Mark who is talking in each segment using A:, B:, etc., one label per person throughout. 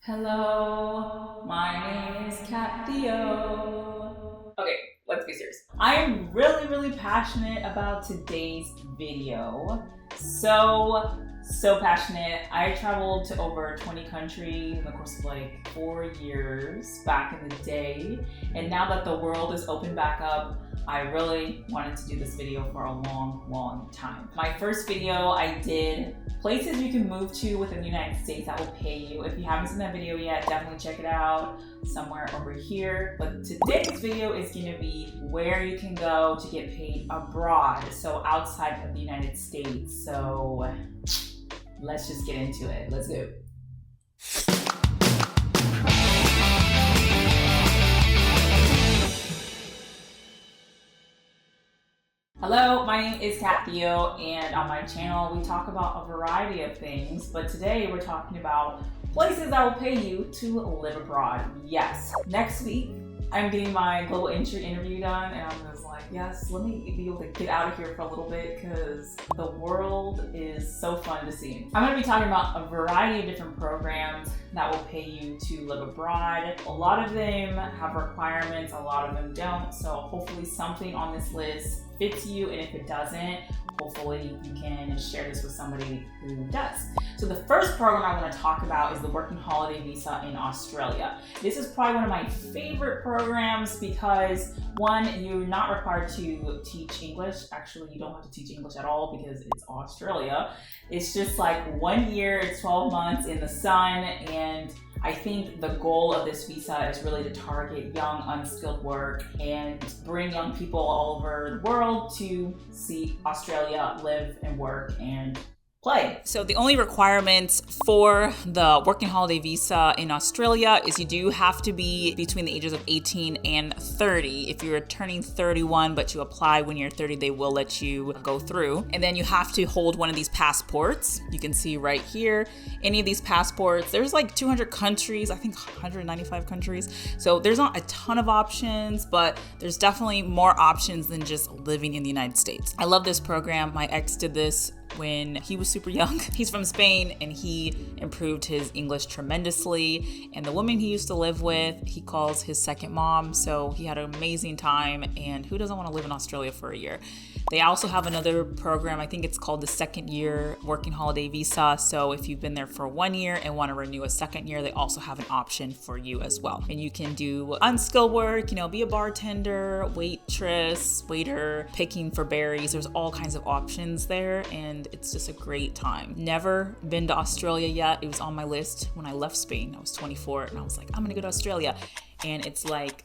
A: Hello, my name is Theo. Okay, let's be serious. I am really passionate about today's video. So passionate. I traveled to over 20 countries in the course of like 4 years back in the day. And now that the world is open back up, I really wanted to do this video for a long time. My first video I did places you can move to within the United States that will pay you. If you haven't seen that video yet, definitely check it out somewhere over here. But today's video is gonna be where you can go to get paid abroad, so outside of the United States. So let's just get into it. Let's go. Hello, my name is Theo, and on my channel we talk about a variety of things, but today we're talking about places that will pay you to live abroad. Yes. Next week, I'm getting my global entry interview done, and I'm just like, yes, let me be able to get out of here for a little bit because the world is so fun to see. I'm going to be talking about a variety of different programs that will pay you to live abroad. A lot of them have requirements, a lot of them don't, so hopefully something on this list fits you, and if it doesn't, hopefully you can share this with somebody who does. So the first program I want to talk about is the Working Holiday Visa in Australia. This is probably one of my favorite programs because one, you're not required to teach English. Actually, you don't have to teach English at all because it's Australia. It's just like 1 year, it's 12 months in the sun, and I think the goal of this visa is really to target young, unskilled work and bring young people all over the world to see Australia live and work and play. So the only requirements for the Working Holiday Visa in Australia is you do have to be between the ages of 18 and 30. If you're turning 31 but you apply when you're 30, they will let you go through. And then you have to hold one of these passports. You can see right here, any of these passports. There's like 200 countries, I think 195 countries. So there's not a ton of options, but there's definitely more options than just living in the United States. I love this program. My ex did this when he was super young. He's from Spain and he improved his English tremendously. And the woman he used to live with, he calls his second mom. So he had an amazing time, and who doesn't want to live in Australia for a year? They also have another program, I think it's called the second year Working Holiday Visa. So if you've been there for 1 year and want to renew a second year, they also have an option for you as well. And you can do unskilled work, be a bartender, waitress, waiter, picking for berries. There's all kinds of options there, and it's just a great time. Never been to Australia yet. It was on my list when I left Spain. I was 24 and I was like, I'm gonna go to Australia. And it's like,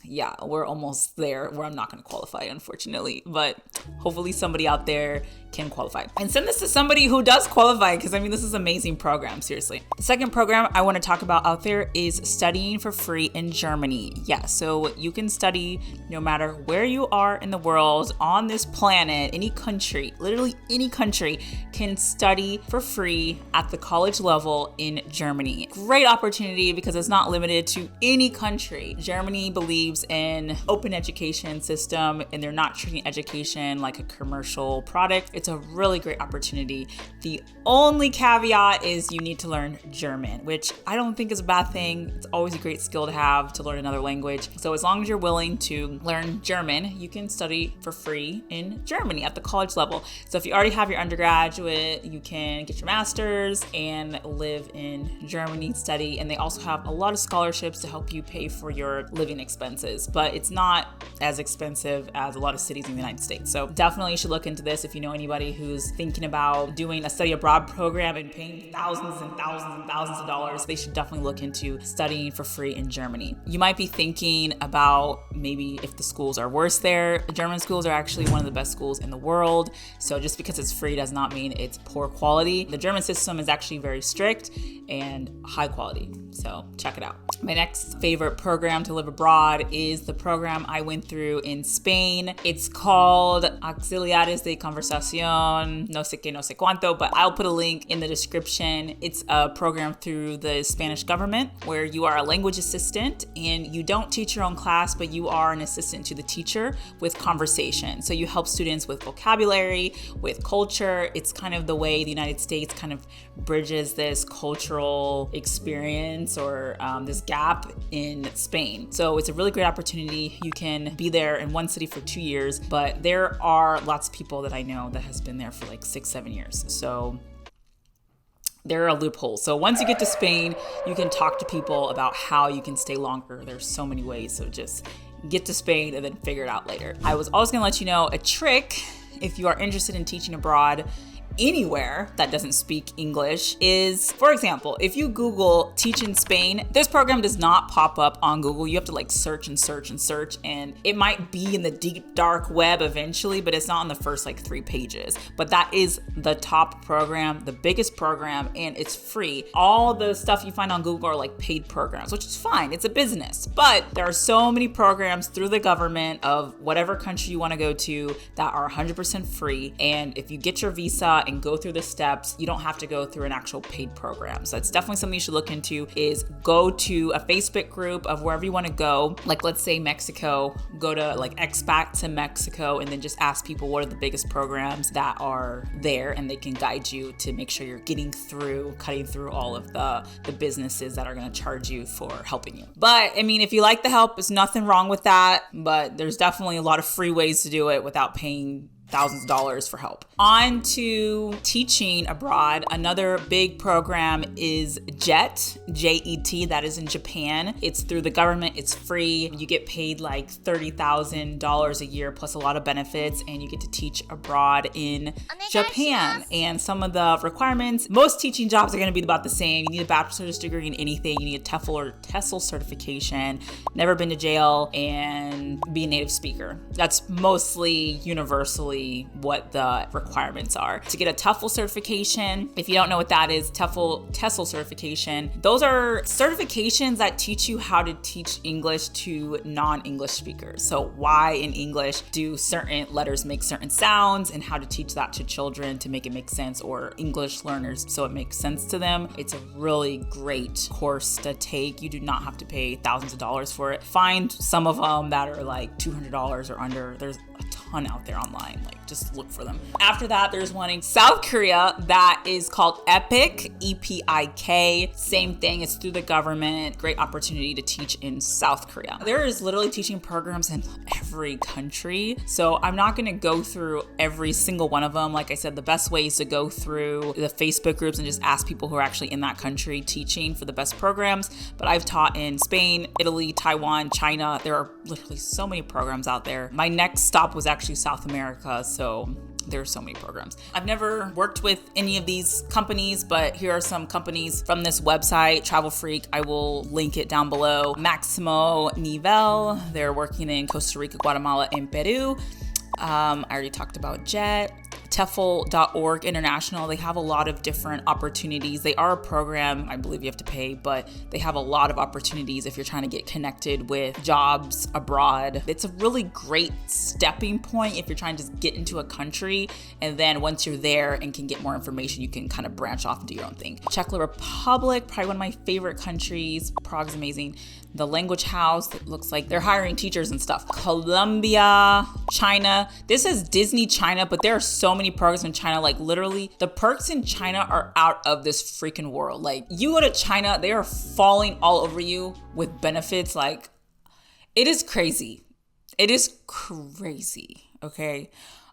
A: yeah, we're almost there where I'm not going to qualify, unfortunately. But hopefully somebody out there can qualify. And send this to somebody who does qualify, because this is an amazing program, seriously. The second program I want to talk about out there is studying for free in Germany. Yeah, so you can study no matter where you are in the world, on this planet, any country, literally any country can study for free at the college level in Germany. Great opportunity because it's not limited to any country. Germany believes in open education system, and they're not treating education like a commercial product. It's a really great opportunity. The only caveat is you need to learn German, which I don't think is a bad thing. It's always a great skill to have, to learn another language. So as long as you're willing to learn German, you can study for free in Germany at the college level. So if you already have your undergraduate, you can get your master's and live in Germany, study. And they also have a lot of scholarships to help you pay for your living expenses, but it's not as expensive as a lot of cities in the United States. So definitely you should look into this if you know anybody who's thinking about doing a study abroad program and paying thousands and thousands and thousands of dollars. They should definitely look into studying for free in Germany. You might be thinking about maybe if the schools are worse there. The German schools are actually one of the best schools in the world. So just because it's free does not mean it's poor quality. The German system is actually very strict and high quality. So check it out. My next favorite program to live abroad is the program I went through in Spain. It's called Auxiliares de Conversación, no sé qué, no sé cuánto, but I'll put a link in the description. It's a program through the Spanish government where you are a language assistant and you don't teach your own class, but you are an assistant to the teacher with conversation. So you help students with vocabulary, with culture. It's kind of the way the United States kind of bridges this cultural experience difference or this gap in Spain. So it's a really great opportunity. You can be there in one city for 2 years, but there are lots of people that I know that has been there for like 6-7 years. So there are loopholes. So once you get to Spain, you can talk to people about how you can stay longer. There's so many ways. So just get to Spain and then figure it out later. I was always gonna let you know a trick if you are interested in teaching abroad anywhere that doesn't speak English is, for example, if you Google teach in Spain, this program does not pop up on Google. You have to like search and search and search, and it might be in the deep dark web eventually, but it's not on the first like 3 pages. But that is the top program, the biggest program, and it's free. All the stuff you find on Google are like paid programs, which is fine. It's a business, but there are so many programs through the government of whatever country you want to go to that are 100% free. And if you get your visa and go through the steps, you don't have to go through an actual paid program. So it's definitely something you should look into, is go to a Facebook group of wherever you want to go. Like let's say Mexico, go to like XOXO to Mexico and then just ask people what are the biggest programs that are there, and they can guide you to make sure you're cutting through all of the businesses that are going to charge you for helping you. But I mean, if you like the help, there's nothing wrong with that, but there's definitely a lot of free ways to do it without paying thousands of dollars for help. On to teaching abroad. Another big program is JET, J-E-T, that is in Japan. It's through the government, it's free. You get paid like $30,000 a year plus a lot of benefits, and you get to teach abroad in Japan. And some of the requirements, most teaching jobs are gonna be about the same. You need a bachelor's degree in anything. You need a TEFL or TESOL certification, never been to jail, and be a native speaker. That's mostly universally what the requirements are. To get a TEFL certification, if you don't know what that is, TESOL certification, those are certifications that teach you how to teach English to non-English speakers. So why in English do certain letters make certain sounds, and how to teach that to children to make it make sense, or English learners so it makes sense to them. It's a really great course to take. You do not have to pay thousands of dollars for it. Find some of them that are like $200 or under. There's a ton out there online. Like, just look for them. After that, there's one in South Korea that is called EPIK, E-P-I-K. Same thing, it's through the government. Great opportunity to teach in South Korea. There is literally teaching programs in every country. So I'm not gonna go through every single one of them. Like I said, the best way is to go through the Facebook groups and just ask people who are actually in that country teaching for the best programs. But I've taught in Spain, Italy, Taiwan, China. There are literally so many programs out there. My next stop was actually South America, so there's so many programs. I've never worked with any of these companies, but here are some companies from this website, Travel Freak. I will link it down below. Maximo Nivel, they're working in Costa Rica, Guatemala, and Peru. I already talked about JET. TEFL.org International, they have a lot of different opportunities. They are a program, I believe you have to pay, but they have a lot of opportunities if you're trying to get connected with jobs abroad. It's a really great stepping point if you're trying to just get into a country, and then once you're there and can get more information, you can kind of branch off and do your own thing. Czech Republic, probably one of my favorite countries. Prague's amazing. The Language House, it looks like they're hiring teachers and stuff. Colombia, China. This is Disney China, but there are so many programs in China. Like literally, the perks in China are out of this freaking world. Like you go to China, they are falling all over you with benefits. Like it is crazy. It is crazy, okay?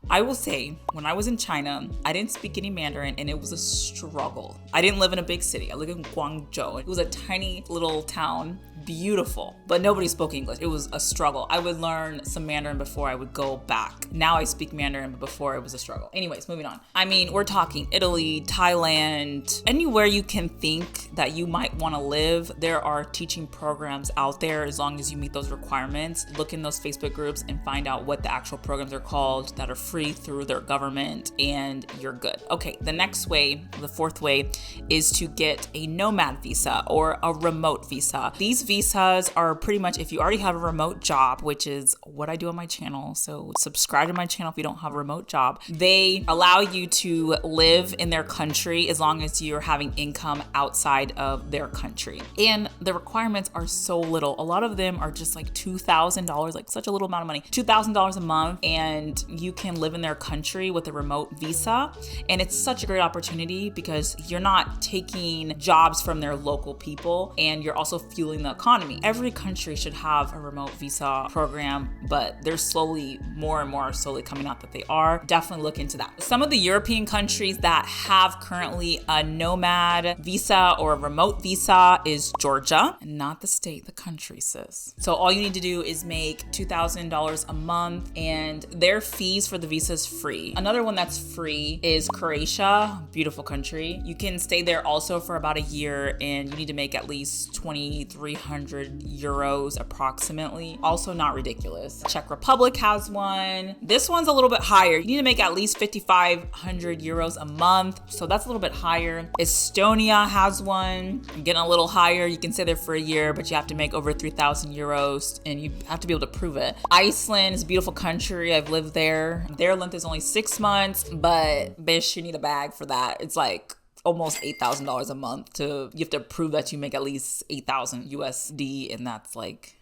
A: I will say, when I was in China, I didn't speak any Mandarin, and it was a struggle. I didn't live in a big city. I lived in Guangzhou. It was a tiny little town, beautiful, but nobody spoke English. It was a struggle. I would learn some Mandarin before I would go back. Now I speak Mandarin, but before it was a struggle. Anyways, moving on. I mean, we're talking Italy, Thailand, anywhere you can think that you might want to live. There are teaching programs out there as long as you meet those requirements. Look in those Facebook groups and find out what the actual programs are called that are free through their government, and you're good. Okay, the next way, the fourth way, is to get a nomad visa or a remote visa. These visas are pretty much if you already have a remote job, which is what I do on my channel. So subscribe to my channel if you don't have a remote job. They allow you to live in their country as long as you're having income outside of their country. And the requirements are so little. A lot of them are just like $2,000, like such a little amount of money, $2,000 a month, and you can live in their country with a remote visa. And it's such a great opportunity because you're not taking jobs from their local people and you're also fueling the economy. Every country should have a remote visa program, but there's slowly more and more slowly coming out that they are. Definitely look into that. Some of the European countries that have currently a nomad visa or a remote visa is Georgia, and not the state, the country, sis. So all you need to do is make $2,000 a month, and their fees for the visa is free. Another one that's free is Croatia, beautiful country. You can stay there also for about a year, and you need to make at least 2,300 euros approximately. Also not ridiculous. Czech Republic has one. This one's a little bit higher. You need to make at least 5,500 euros a month, so that's a little bit higher. Estonia has one. I'm getting a little higher. You can stay there for a year, but you have to make over 3,000 euros, and you have to be able to prove it. Iceland is a beautiful country. I've lived there. Their length is only 6 months, but bitch, you need a bag for that. It's like almost $8,000 a month. You have to prove that you make at least 8,000 USD, and that's like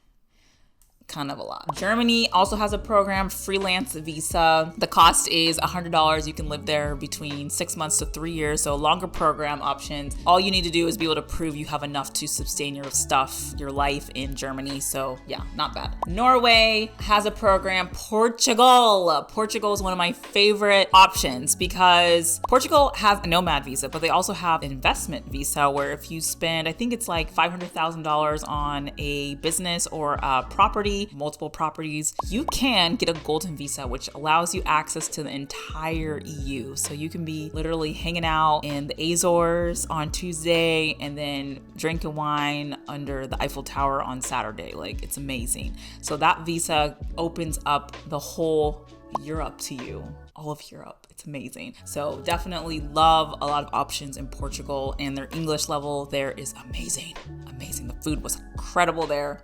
A: kind of a lot. Germany also has a program, freelance visa. The cost is $100. You can live there between 6 months to 3 years, so longer program options. All you need to do is be able to prove you have enough to sustain your stuff, your life in Germany. So yeah, not bad. Norway has a program. Portugal is one of my favorite options because Portugal has a nomad visa, but they also have an investment visa where if you spend, I think it's like $500,000 on a business or a property, multiple properties, you can get a golden visa, which allows you access to the entire EU. So you can be literally hanging out in the Azores on Tuesday and then drinking wine under the Eiffel Tower on Saturday. Like, it's amazing. So that visa opens up the whole Europe to you, all of Europe. It's amazing. So definitely love a lot of options in Portugal, and their English level there is amazing. The food was incredible there.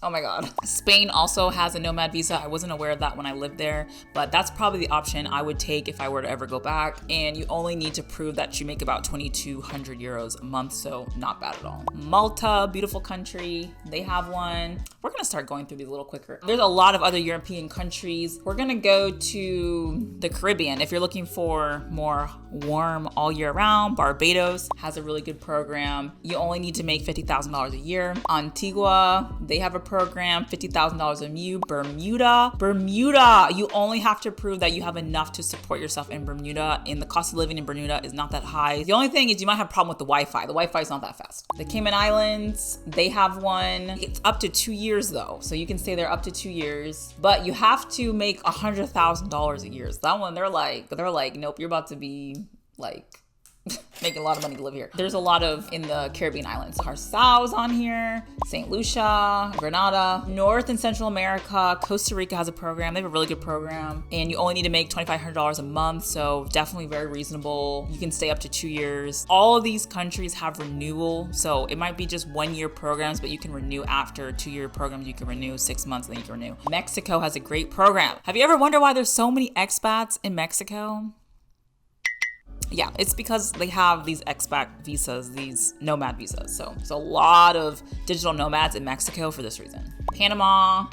A: Oh my God. Spain also has a nomad visa. I wasn't aware of that when I lived there, but that's probably the option I would take if I were to ever go back. And you only need to prove that you make about 2,200 euros a month, so not bad at all. Malta, beautiful country. They have one. We're gonna start going through these a little quicker. There's a lot of other European countries. We're gonna go to the Caribbean. If you're looking for more warm all year round, Barbados has a really good program. You only need to make $50,000 a year. Antigua, they have a program, $50,000 a year. Bermuda, you only have to prove that you have enough to support yourself in Bermuda, and the cost of living in Bermuda is not that high. The only thing is you might have a problem with the Wi-Fi. The Wi-Fi is not that fast. The Cayman Islands, they have one. It's up to 2 years though, so you can stay there up to 2 years, but you have to make $100,000 a year. So that one, they're like, nope, you're about to be like making a lot of money to live here. There's a lot of in the Caribbean islands. Curaçao's on here, St. Lucia, Grenada, North and Central America. Costa Rica has a program. They have a really good program, and you only need to make $2,500 a month, so definitely very reasonable. You can stay up to 2 years. All of these countries have renewal, so it might be just 1 year programs, but you can renew after 2 year programs. You can renew 6 months, and then you can renew. Mexico has a great program. Have you ever wondered why there's so many expats in Mexico? Yeah, it's because they have these expat visas, these nomad visas. So there's a lot of digital nomads in Mexico for this reason. Panama,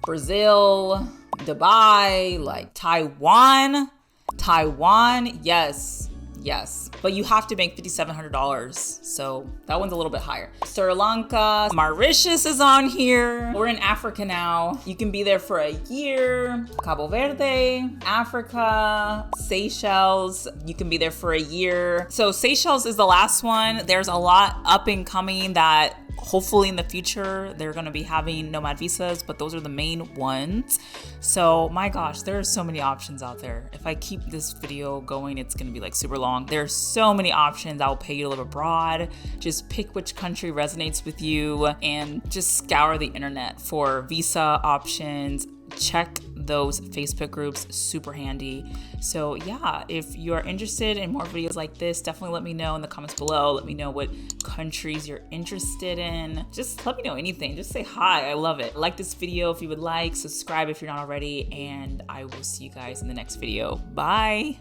A: Brazil, Dubai, like Taiwan, yes. But you have to make $5,700, so that one's a little bit higher. Sri Lanka, Mauritius is on here. We're in Africa now. You can be there for a year. Cabo Verde, Africa, Seychelles, you can be there for a year. So Seychelles is the last one. There's a lot up and coming that hopefully in the future they're going to be having nomad visas, but those are the main ones. So my gosh, there are so many options out there. If I keep this video going, it's going to be like super long. There's so many options that will pay you to live abroad. Just pick which country resonates with you and just scour the internet for visa options. Check those Facebook groups, super handy. So yeah, if you are interested in more videos like this, definitely let me know in the comments below. Let me know what countries you're interested in. Just let me know anything. Just say hi. I love it. Like this video if you would like, subscribe if you're not already, and I will see you guys in the next video. Bye.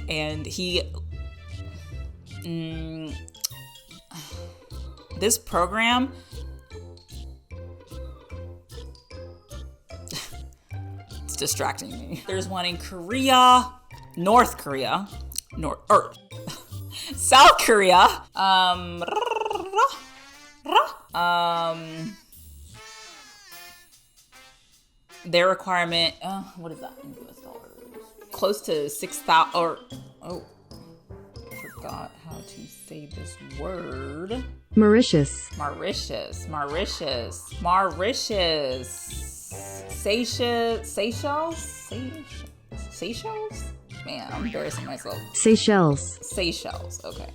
A: And he this program, it's distracting me. There's one in Korea, North Korea, South Korea, their requirement, what is that in US dollars? Close to 6,000, or, oh, forgot how to say this word.
B: Mauritius.
A: Seychelles? Man, I'm embarrassing myself.
B: Seychelles.
A: Seychelles, okay.